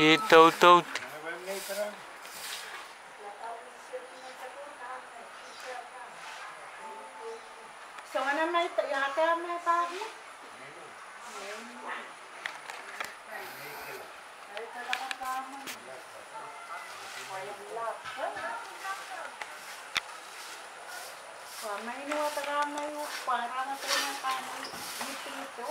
Itaw-taw. So, ano may yata may pagi? Ay, talaga kamo. Walang lap. May inuwa taga may para na tayo ng kanin. Ito.